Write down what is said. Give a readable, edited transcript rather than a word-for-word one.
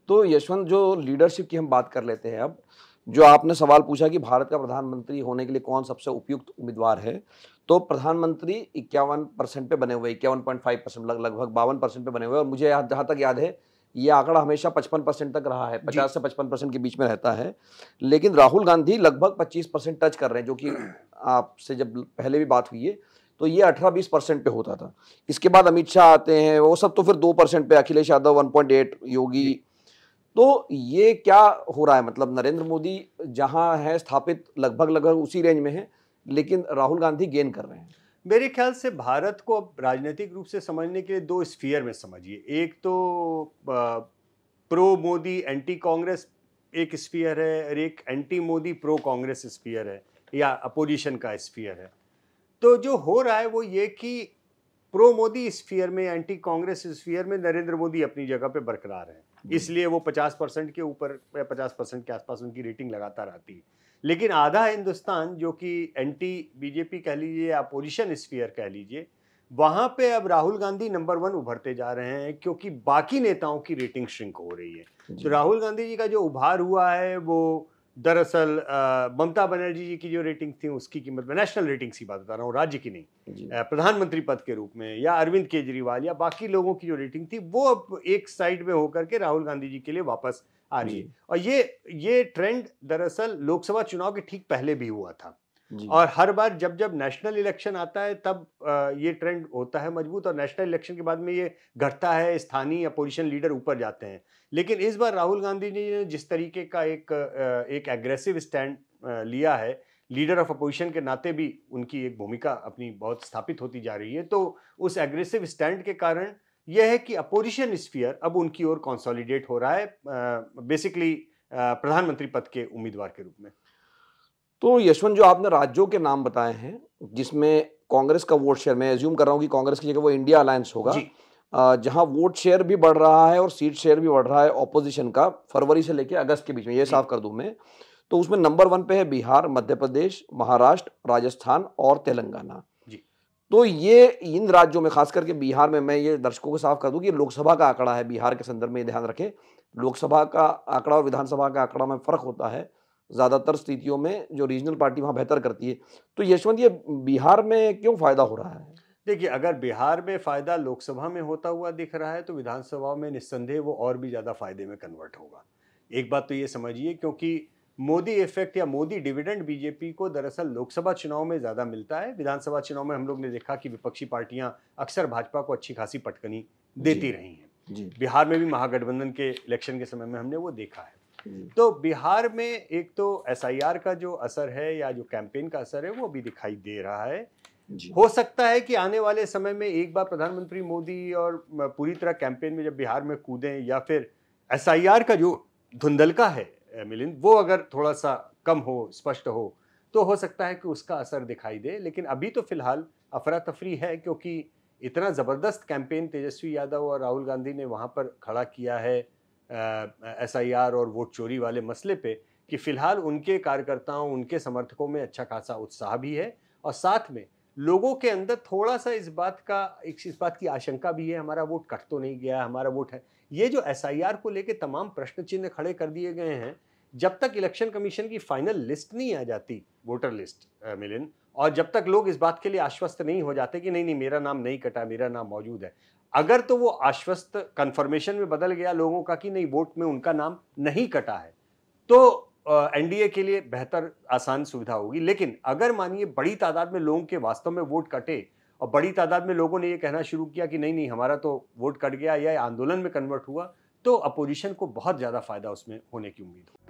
तो यशवंत, जो लीडरशिप की हम बात कर लेते हैं अब, जो आपने सवाल पूछा कि भारत का प्रधानमंत्री होने के लिए कौन सबसे उपयुक्त उम्मीदवार है, तो प्रधानमंत्री 51% पे बने हुए, 51.5%, लगभग 52% पे बने हुए, और मुझे जहाँ तक याद है ये आंकड़ा हमेशा 55% तक रहा है, 50 से 55% के बीच में रहता है। लेकिन राहुल गांधी लगभग 25% टच कर रहे हैं, जो कि आपसे जब पहले भी बात हुई है तो ये 18-20% पे होता था। इसके बाद अमित शाह आते हैं, वो सब तो फिर 2% पे, अखिलेश यादव 1.8, योगी। तो ये क्या हो रहा है, मतलब नरेंद्र मोदी जहां है स्थापित लगभग लगभग उसी रेंज में है, लेकिन राहुल गांधी गेन कर रहे हैं। मेरे ख्याल से भारत को अब राजनीतिक रूप से समझने के लिए दो स्फीयर में समझिए। एक तो प्रो मोदी एंटी कांग्रेस एक स्फीयर है, और एक anti Modi pro Congress sphere है, या अपोजिशन का स्फीयर है। तो जो हो रहा है वो ये कि प्रो मोदी स्फीयर में, एंटी कांग्रेस स्फीयर में नरेंद्र मोदी अपनी जगह पे बरकरार है, इसलिए वो 50% के ऊपर या 50% के आसपास उनकी रेटिंग लगातार आती है। लेकिन आधा हिंदुस्तान जो कि एंटी बीजेपी कह लीजिए या अपोजिशन स्फीयर कह लीजिए, वहां पे अब राहुल गांधी नंबर 1 उभरते जा रहे हैं, क्योंकि बाकी नेताओं की रेटिंग श्रिंक हो रही है। तो राहुल गांधी जी का जो उभार हुआ है वो दरअसल ममता बनर्जी जी की जो रेटिंग थी उसकी कीमत में, नेशनल रेटिंग की बात बता रहा हूँ, राज्य की नहीं, प्रधानमंत्री पद के रूप में, या अरविंद केजरीवाल या बाकी लोगों की जो रेटिंग थी वो अब एक साइड में होकर के राहुल गांधी जी के लिए वापस आ रही है। और ये ट्रेंड दरअसल लोकसभा चुनाव के ठीक पहले भी हुआ था, और हर बार जब जब नेशनल इलेक्शन आता है तब ये ट्रेंड होता है मजबूत, और नेशनल इलेक्शन के बाद में ये घटता है, स्थानीय अपोजिशन लीडर ऊपर जाते हैं। लेकिन इस बार राहुल गांधी जी ने जिस तरीके का एक एग्रेसिव स्टैंड लिया है, लीडर ऑफ अपोजिशन के नाते भी उनकी एक भूमिका अपनी बहुत स्थापित होती जा रही है। तो उस एग्रेसिव स्टैंड के कारण यह है कि अपोजिशन स्फीयर अब उनकी ओर कंसोलिडेट हो रहा है, बेसिकली प्रधानमंत्री पद के उम्मीदवार के रूप में। तो यशवंत, जो आपने राज्यों के नाम बताए हैं जिसमें कांग्रेस का वोट शेयर, मैं एज्यूम कर रहा हूं कि कांग्रेस की जगह वो इंडिया अलायंस होगा, जहां वोट शेयर भी बढ़ रहा है और सीट शेयर भी बढ़ रहा है ऑपोजिशन का, फरवरी से लेकर अगस्त के बीच में, ये साफ कर दूं मैं, तो उसमें नंबर 1 पे है बिहार, मध्य प्रदेश, महाराष्ट्र, राजस्थान और तेलंगाना। तो ये इन राज्यों में, खास करके बिहार में, मैं ये दर्शकों को साफ कर दूं कि लोकसभा का आंकड़ा है, बिहार के संदर्भ में ध्यान रखें, लोकसभा का आंकड़ा और विधानसभा का आंकड़ा में फर्क होता है ज्यादातर स्थितियों में, जो रीजनल पार्टी वहां बेहतर करती है। तो यशवंत, ये बिहार में क्यों फायदा हो रहा है? देखिए, अगर बिहार में फायदा लोकसभा में होता हुआ दिख रहा है तो विधानसभा में निस्संदेह वो और भी ज्यादा फायदे में कन्वर्ट होगा। एक बात तो ये समझिए, क्योंकि मोदी इफेक्ट या मोदी डिविडेंड बीजेपी को दरअसल लोकसभा चुनाव में ज्यादा मिलता है। विधानसभा चुनाव में हम लोग ने देखा कि विपक्षी पार्टियां अक्सर भाजपा को अच्छी खासी पटकनी देती रही हैं। बिहार में भी महागठबंधन के इलेक्शन के समय में हमने वो देखा है। तो बिहार में एक तो एसआईआर का जो असर है या जो कैंपेन का असर है वो भी दिखाई दे रहा है। हो सकता है कि आने वाले समय में एक बार प्रधानमंत्री मोदी और पूरी तरह कैंपेन में जब बिहार में कूदें, या फिर एसआईआर का जो धुंधलका है मिलिंद, वो अगर थोड़ा सा कम हो, स्पष्ट हो, तो हो सकता है कि उसका असर दिखाई दे। लेकिन अभी तो फिलहाल अफरा तफरी है, क्योंकि इतना जबरदस्त कैंपेन तेजस्वी यादव और राहुल गांधी ने वहां पर खड़ा किया है एसआईआर और वोट चोरी वाले मसले पे, कि फिलहाल उनके कार्यकर्ताओं, उनके समर्थकों में अच्छा खासा उत्साह भी है, और साथ में लोगों के अंदर थोड़ा सा इस बात की आशंका भी है, हमारा वोट कट तो नहीं गया, हमारा वोट है। ये जो एसआईआर को लेके तमाम प्रश्न चिन्ह खड़े कर दिए गए हैं, जब तक इलेक्शन कमीशन की फाइनल लिस्ट नहीं आ जाती, वोटर लिस्ट मिलिन, और जब तक लोग इस बात के लिए आश्वस्त नहीं हो जाते कि नहीं मेरा नाम नहीं कटा, मेरा नाम मौजूद है, अगर तो वो आश्वस्त कंफर्मेशन में बदल गया लोगों का कि नहीं वोट में उनका नाम नहीं कटा है, तो एनडीए के लिए बेहतर आसान सुविधा होगी। लेकिन अगर मानिए बड़ी तादाद में लोगों के वास्तव में वोट कटे, और बड़ी तादाद में लोगों ने ये कहना शुरू किया कि नहीं हमारा तो वोट कट गया, या आंदोलन में कन्वर्ट हुआ, तो अपोजिशन को बहुत ज्यादा फायदा उसमें होने की उम्मीद हो।